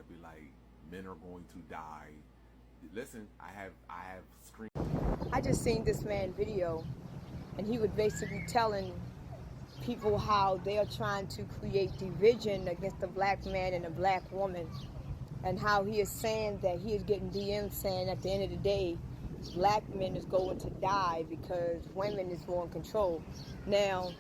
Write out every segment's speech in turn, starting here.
that be like, men are going to die. Listen, I have screen. I just seen this man video, and he was basically telling people how they are trying to create division against the black man and the black woman, and how he is saying that he is getting DMs saying at the end of the day, black men is going to die because women is more in control. Now,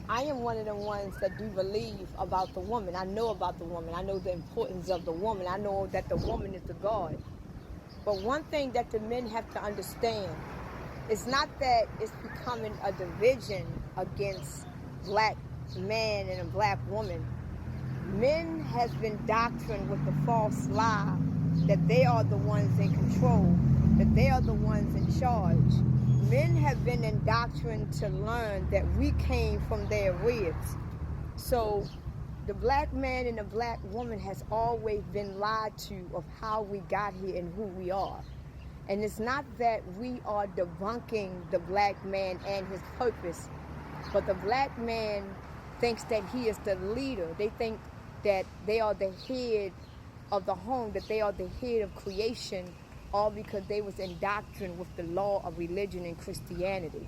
I am one of the ones that do believe about the woman. I know about the woman. I know the importance of the woman. I know that the woman is the God. But one thing that the men have to understand, it's not that it's becoming a division against black man and a black woman. Men has been doctrined with the false lie that they are the ones in control, that they are the ones in charge. Men have been indoctrined to learn that we came from their ribs. So the black man and the black woman has always been lied to of how we got here and who we are. And it's not that we are debunking the black man and his purpose, but the black man thinks that he is the leader. They think that they are the head of the home, that they are the head of creation, all because they was indoctrined with the law of religion and Christianity.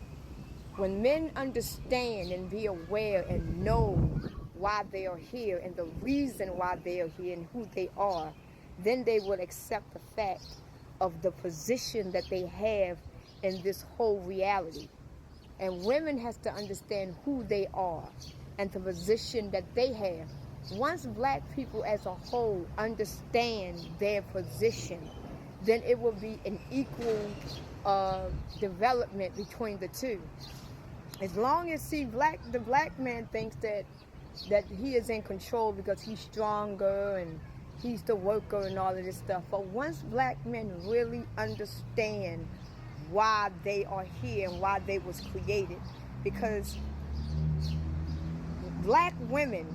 When men understand and be aware and know why they are here and the reason why they are here and who they are, then they will accept the fact of the position that they have in this whole reality. And women has to understand who they are and the position that they have. Once black people as a whole understand their position, then it will be an equal development between the two. As long as the black man thinks that he is in control because he's stronger and he's the worker and all of this stuff. But once black men really understand why they are here and why they was created, because black women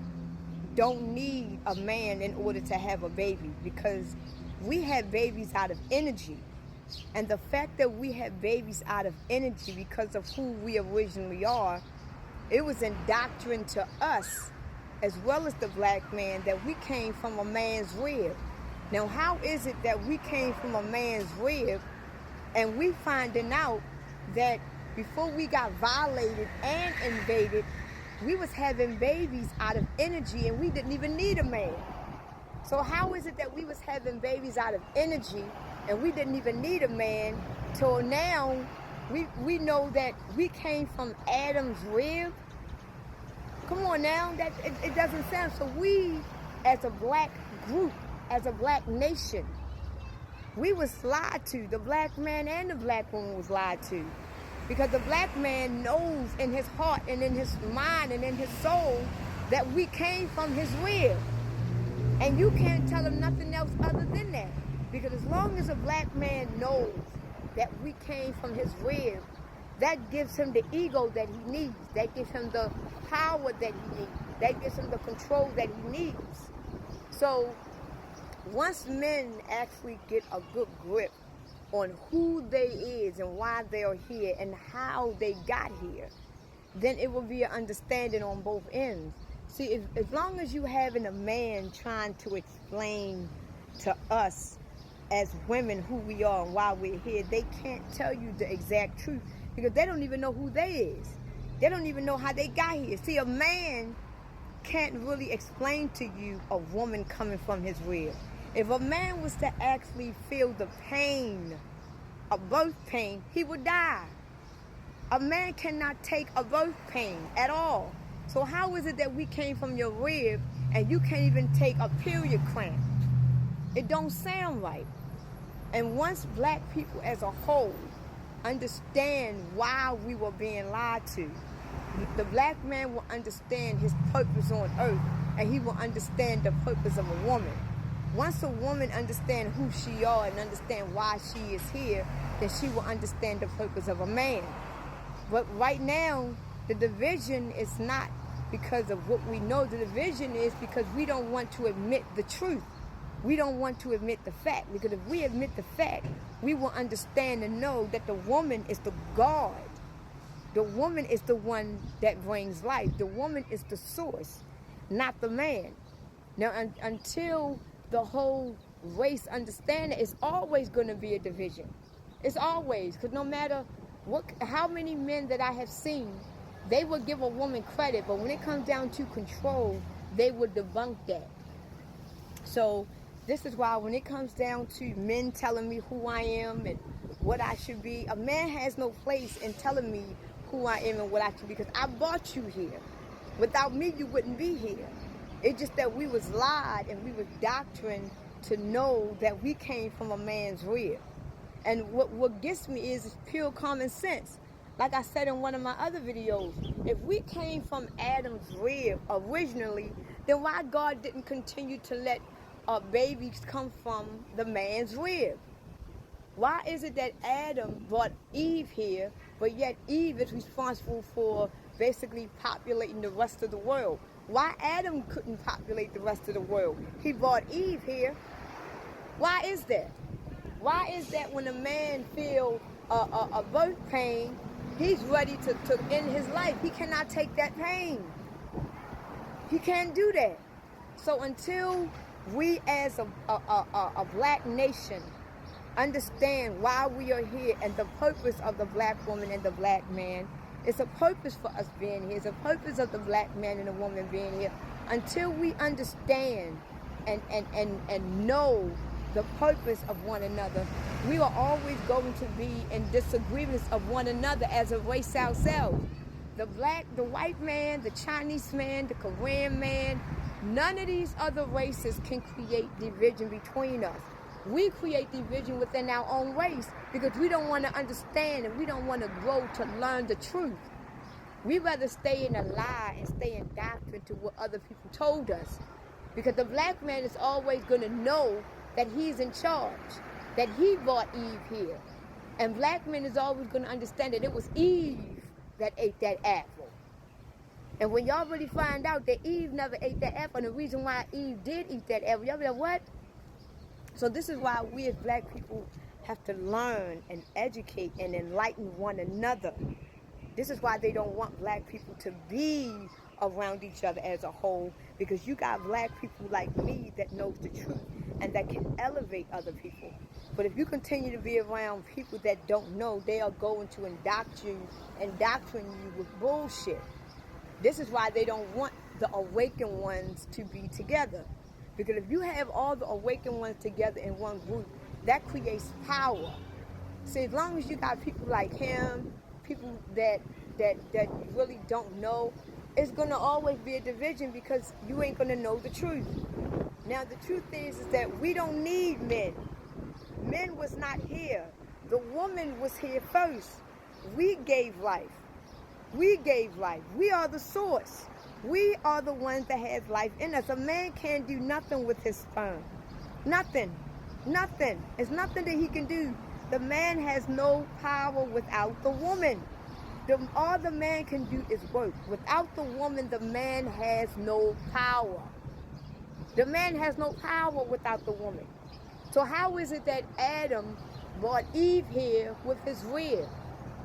don't need a man in order to have a baby, because we have babies out of energy. And the fact that we have babies out of energy because of who we originally are, it was indoctrined to us, as well as the black man, that we came from a man's rib. Now, how is it that we came from a man's rib and we finding out that before we got violated and invaded, we was having babies out of energy and we didn't even need a man? So how is it that we was having babies out of energy and we didn't even need a man till now we know that we came from Adam's rib? Come on now, that it doesn't sound. So we, as a black group, as a black nation, we was lied to. The black man and the black woman was lied to. Because the black man knows in his heart and in his mind and in his soul that we came from his rib. And you can't tell him nothing else other than that. Because as long as a black man knows that we came from his rib, that gives him the ego that he needs. That gives him the power that he needs. That gives him the control that he needs. So once men actually get a good grip on who they is and why they are here and how they got here, then it will be an understanding on both ends. See, as long as you having a man trying to explain to us as women who we are and why we're here, they can't tell you the exact truth because they don't even know who they is. They don't even know how they got here. See, a man can't really explain to you a woman coming from his rib. If a man was to actually feel the pain, a birth pain, he would die. A man cannot take a birth pain at all. So how is it that we came from your rib and you can't even take a period cramp? It don't sound right. And once black people as a whole understand why we were being lied to, the black man will understand his purpose on earth and he will understand the purpose of a woman. Once a woman understands who she are and understand why she is here, then she will understand the purpose of a man. But right now, the division is not because of what we know. The division is because we don't want to admit the truth. We don't want to admit the fact. Because if we admit the fact, we will understand and know that the woman is the God. The woman is the one that brings life. The woman is the source, not the man. Now, until the whole race understanding, it's always going to be a division. It's always, because no matter how many men that I have seen, they will give a woman credit, but when it comes down to control, they will debunk that. So this is why when it comes down to men telling me who I am and what I should be, a man has no place in telling me who I am and what I should be, because I brought you here. Without me, you wouldn't be here. It's just that we was lied and we was doctrined to know that we came from a man's rib. And what gets me is pure common sense. Like I said in one of my other videos, if we came from Adam's rib originally, then why God didn't continue to let babies come from the man's rib? Why is it that Adam brought Eve here, but yet Eve is responsible for basically populating the rest of the world? Why Adam couldn't populate the rest of the world? He brought Eve here. Why is that? Why is that when a man feels a birth pain, he's ready to end his life? He cannot take that pain. He can't do that. So until we as a black nation understand why we are here and the purpose of the black woman and the black man, it's a purpose for us being here. It's a purpose of the black man and the woman being here. Until we understand and know the purpose of one another, we are always going to be in disagreements of one another as a race ourselves. The black, the white man, the Chinese man, the Korean man, none of these other races can create division between us. We create division within our own race because we don't want to understand and we don't want to grow to learn the truth. We rather stay in a lie and stay in doctrine to what other people told us. Because the black man is always going to know that he's in charge, that he brought Eve here. And black men is always going to understand that it was Eve that ate that apple. And when y'all really find out that Eve never ate that apple, and the reason why Eve did eat that apple, y'all be like, what? So this is why we as black people have to learn and educate and enlighten one another. This is why they don't want black people to be around each other as a whole, because you got black people like me that knows the truth and that can elevate other people. But if you continue to be around people that don't know, they are going to indoctrinate you with bullshit. This is why they don't want the awakened ones to be together. Because if you have all the awakened ones together in one group, that creates power. See, as long as you got people like him, people that really don't know, it's going to always be a division because you ain't going to know the truth. Now, the truth is that we don't need men. Men was not here. The woman was here first. We gave life. We gave life. We are the source. We are the ones that have life in us. A man can't do nothing with his sperm. Nothing. Nothing. It's nothing that he can do. The man has no power without the woman. All the man can do is work. Without the woman, the man has no power. The man has no power without the woman. So how is it that Adam brought Eve here with his rib?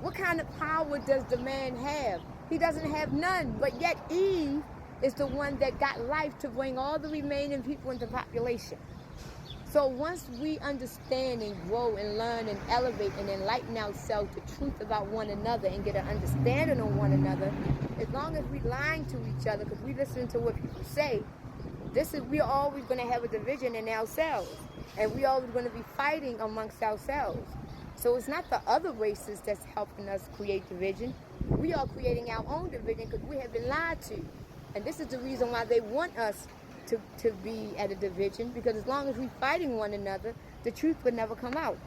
What kind of power does the man have? He doesn't have none. But yet Eve is the one that got life to bring all the remaining people into population. So once we understand and grow and learn and elevate and enlighten ourselves to truth about one another and get an understanding on one another, as long as we lying to each other because we listen to what people say, we're always going to have a division in ourselves. And we're always going to be fighting amongst ourselves. So it's not the other races that's helping us create division. We are creating our own division because we have been lied to. And this is the reason why they want us to be at a division, because as long as we're fighting one another, the truth would never come out.